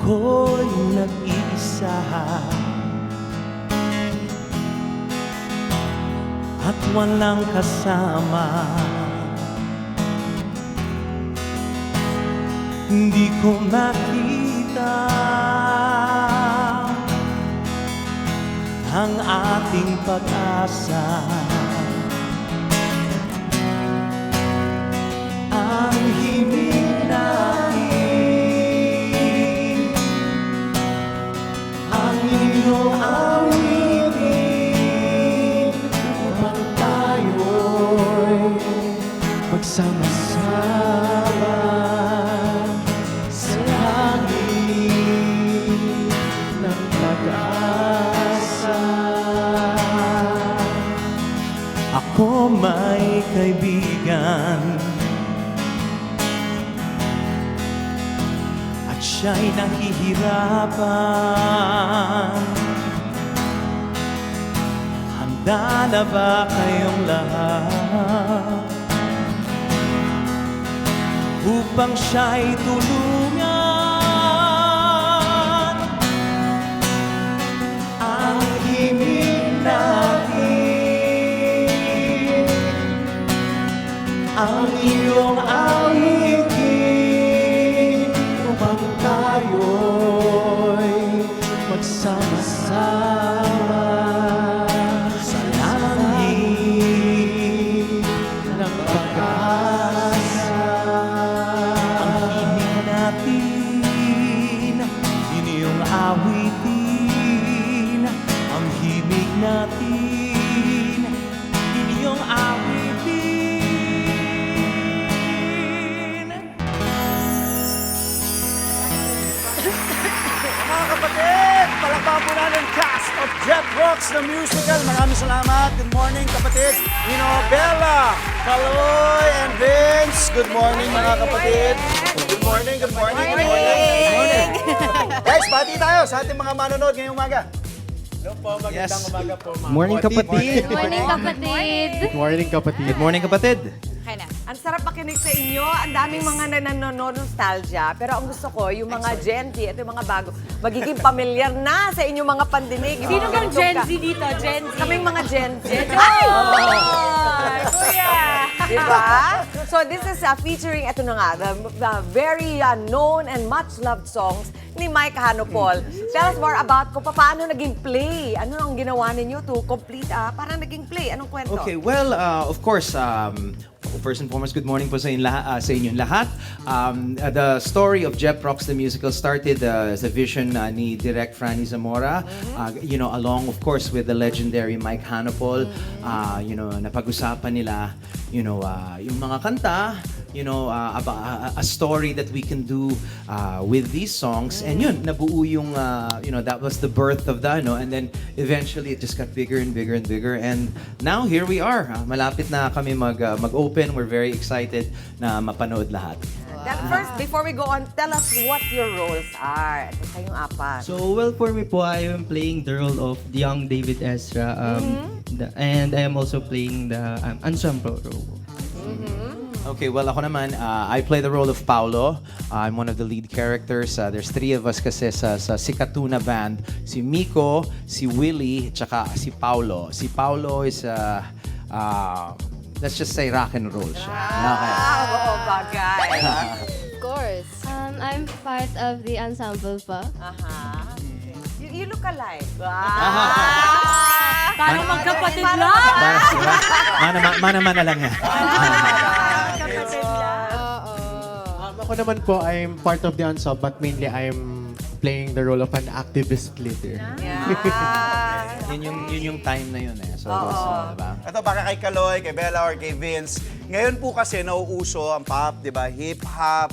ako'y nag-iisa at walang kasama. Hindi ko makita ang ating pag-asa. Ang himig natin, ang iyong awitin, upang tayo'y magsama-sama sa langit ng pag-asa. Ako may kaibigan at siya'y nahihirapan. Handa na ba kayong lahat upang siya'y tulungan? Ang himig natin, ang iyong awitin, upang tayo'y magsama-sama sa langit ng pag-asa. Ang himig natin, yun iyong awitin. Ang himig natin, yun iyong awitin. Mga kapatid, palakpakan po natin cast of Jet Rocks the Musical. Maraming salamat. Good morning, kapatid. Bella, Kaloy, and Vince. Good morning, mga kapatid. Good morning, good morning, good morning. Good morning. Guys, bati tayo sa ating mga manonood ngayong umaga. Hello po, magandang umaga po, mga Morning, kapatid. Good morning, kapatid. Good morning, kapatid. Good morning, kapatid. Ang sarap makinig sa inyo. Ang daming mga nanonood nostalgia. Pero ang gusto ko, yung mga Gen Z, ito yung mga bago, magiging pamilyar na sa inyong mga pandinig. Yung Sino mga bang ganitong Gen Z dito? Gen Z? Kaming mga Gen Z. Ay! Kuya! Diba? So this is featuring, ito na nga, the very known and much loved songs ni Mike Hanopol. Tell us more about kung paano naging play. Ano ang ginawa ninyo to complete, parang naging play. Anong kwento? Okay, well, of course, first and foremost, good morning po sa inyong lahat. The story of Jet Rocks the Musical started as a vision ni Direk Franny Zamora, along, of course, with the legendary Mike Hanopol. Napag-usapan nila, yung mga kanta, a story that we can do with these songs. And yun, nabuo yung, that was the birth of the, and then eventually it just got bigger and bigger and bigger. And now, here we are. Malapit na kami mag-open. We're very excited na mapanood lahat. That first, before we go on, tell us what your roles are. Ito kayong apat. So, well, for me po, I am playing the role of the young David Ezra. And I am also playing the ensemble role. Okay, well, ako naman, I play the role of Paulo. I'm one of the lead characters. There's three of us kasi sa Sikatuna band. Si Miko, si Willie, tsaka si Paulo. Si Paulo is, let's just say, rock and roll siya. Okay. Oo, bagay. Of course. I'm part of the ensemble pa. Aha. You look alike. Parang magkapatid lang. Mana-mana lang yan. Kapatid lang. Ako naman po, I'm part of the ensemble, but mainly I'm playing the role of an activist leader. Yeah. Yun yung time na yun eh. So, diba? Ito, baka kay Kaloy, kay Bella, or kay Vince. Ngayon po kasi nauuso ang pop, di ba? Hip-hop.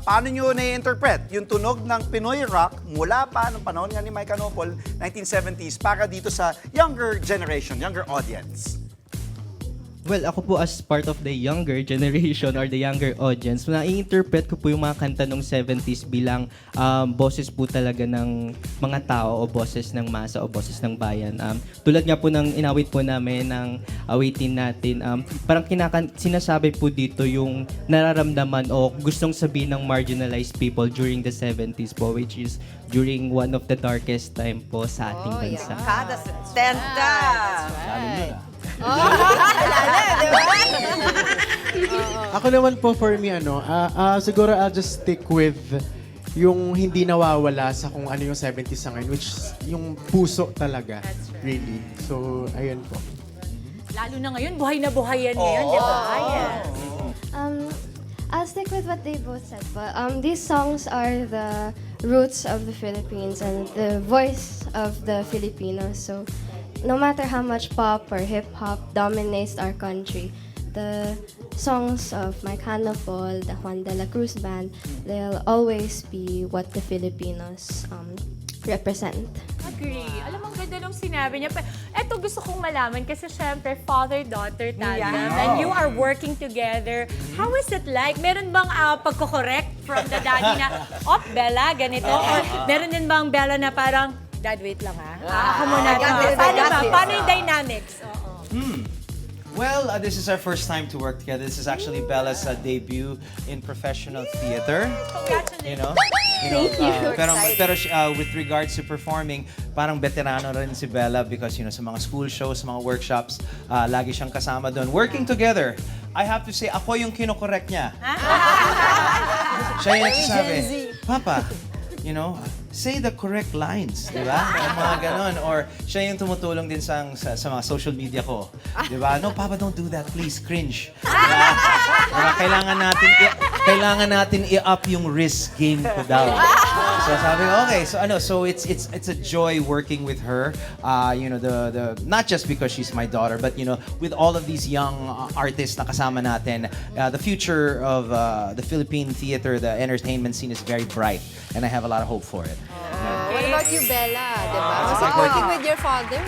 Paano nyo na-interpret yung tunog ng Pinoy rock mula pa ng panahon nga ni Mike Hanopol, 1970s, para dito sa younger generation, younger audience? Well, ako po as part of the younger generation or the younger audience, na-interpret ko po yung mga kanta ng 70s bilang boses po talaga ng mga tao o boses ng masa o boses ng bayan. Tulad nga po ng inawit po namin ng awitin natin, parang sinasabi po dito yung nararamdaman o gustong sabihin ng marginalized people during the 70s po, which is during one of the darkest time po sa ating bansa. Kada 70. Ako naman po for me, siguro I'll just stick with yung hindi nawawala sa kung ano yung 70s sa ngayon, which is yung puso talaga, really. So, ayun po. Lalo na ngayon, buhay na buhay yan ngayon, di ba? Yes. I'll stick with what they both said, but these songs are the roots of the Philippines and the voice of the Filipinos. So no matter how much pop or hip-hop dominates our country, the songs of Mike Hanapol, the Juan de la Cruz Band, they'll always be what the Filipinos represent. Agree. Alam mo, ang ganda nung sinabi niya. Eto gusto kong malaman kasi syempre, father-daughter tandem. Yeah. And you are working together. How is it like? Meron bang pagko-correct from the daddy na, Bella, ganito? Or meron din bang Bella na parang, Dad, wait lang ha? Ako muna. Paano yung dynamics? Well, this is our first time to work together. This is actually Bella's debut in professional theater. You know, pero with regards to performing, parang veterano rin si Bella because sa mga school shows, sa mga workshops, lagi siyang kasama doon. Working together, I have to say, ako yung kinokorek niya. Siya yung nagsasabi, Papa, say the correct lines, di ba? Yung mga ganon. Or siya yung tumutulong din sa mga social media ko. Di ba? No, Papa, don't do that. Please, cringe. Diba? Diba? Kailangan natin i-up yung risk game ko daw. So sabi ko, okay. So it's a joy working with her. The not just because she's my daughter, but with all of these young artists na kasama natin, the future of the Philippine theater, the entertainment scene is very bright, and I have a lot of hope for it. What about you, Bella? Diba? Working with your father.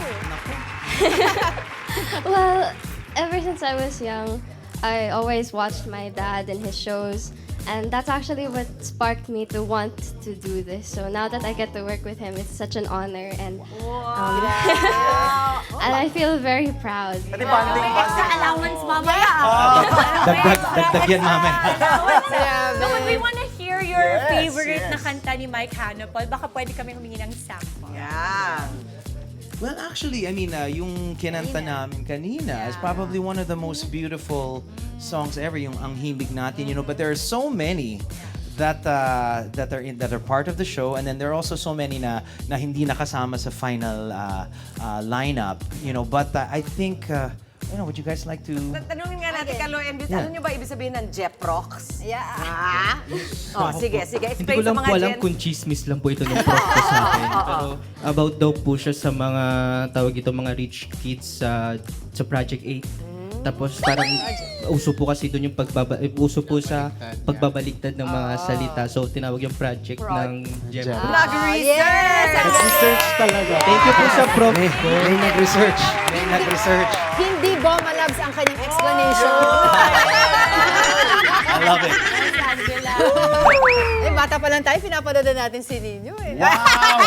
Well, ever since I was young, I always watched my dad and his shows. And that's actually what sparked me to want to do this. So now that I get to work with him, it's such an honor. And and I feel very proud. Extra allowance mamaya. Dagdag yan mamaya. So when we want to hear your favorite na kanta ni Mike Hanapol, baka pwede kami humingi ng sample. Yeah. Well, actually, yung kinanta namin kanina is probably one of the most beautiful songs ever, yung Ang Himig Natin, but there are so many that are part of the show, and then there are also so many na hindi nakasama sa final lineup, but I think would you guys like to... Tanungin nga natin, Kaloy, ano nyo ba ibig sabihin ng Jeprox? Yeah. Sige. Hindi Explain ko sa lang mga po alam Gen. kung chismis lang po ito ng prof ko sa akin. Pero about daw po siya sa mga, mga rich kids sa Project 8. Tapos parang uso po kasi doon yung uso po sa pagbabaliktad ng mga salita. So tinawag yung project ng Gem. Nag-research! Research talaga. Thank you po sa prof. May nag-research. Hindi Bomalabs ang kanyang explanation. I love it. Bata pa lang tayo, pinapanood natin si Nino. Wow!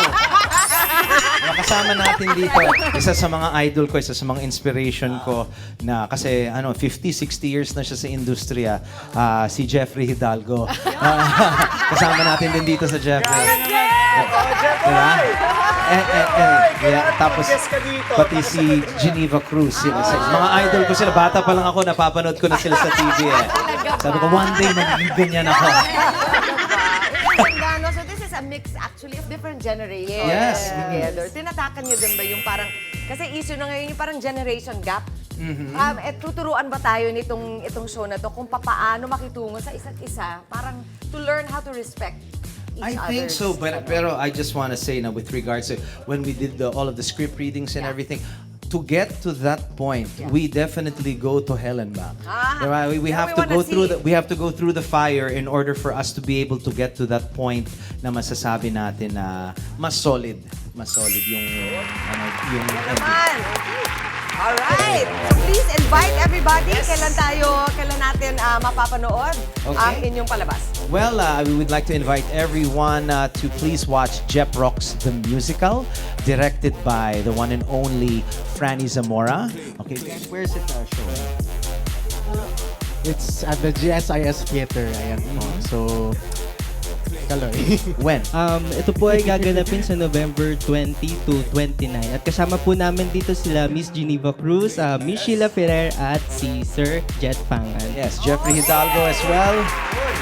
Nakasama natin dito, isa sa mga idol ko, isa sa mga inspiration ko na kasi 50, 60 years na siya sa industriya, si Jeffrey Hidalgo. Kasama natin din dito sa Jeffrey. Diba? Tapos pati si Geneva Cruz. Mga idol ko sila, bata pa lang ako, napapanood ko na sila sa TV. Sabi ko, one day magiging ganyan ako. So this is a mix actually of different generations Yes. together. Tinatakan niyo din ba yung parang, kasi issue na ngayon yung parang generation gap. Tuturuan ba tayo itong show na to kung paano makitungo sa isa't isa, parang to learn how to respect each I think other's, so, pero I just want to say now with regards to when we did all of the script readings and everything, to get to that point, we definitely go to hell and back. Diba? We have to go through we have to go through the fire in order for us to be able to get to that point na masasabi natin na mas solid yung ending. naman. Alright. So please invite everybody. Kailan natin mapapanood ang inyong palabas? Well, we would like to invite everyone to please watch Jep Rocks the Musical, directed by the one and only Franny Zamora. Okay, where is it showing? It's at the GSIS Theater. Ayan po. So, Kaloy. When? Ito po ay gaganapin sa November 20 to 29. At kasama po namin dito sila Miss Geneva Cruz, Miss Sheila Ferrer, at si Sir Jet Pangan. Yes, Jeffrey Hidalgo as well.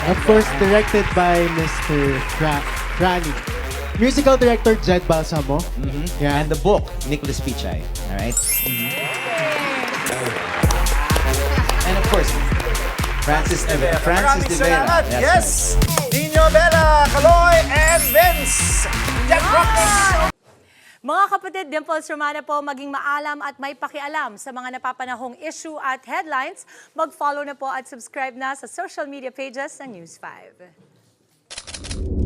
Of course, directed by Mr. Franny. Musical director, Jed Balsamo. Yeah. And the book, Nicholas Pichay. All right? And of course, Francis De Vera. Maraming salamat. Yes! Nino, Bella, Kaloy, and Vince. Jep Rocks! Mga kapatid, Dimples Romana po, maging maalam at may pakialam sa mga napapanahong issue at headlines. Mag-follow na po at subscribe na sa social media pages ng News 5.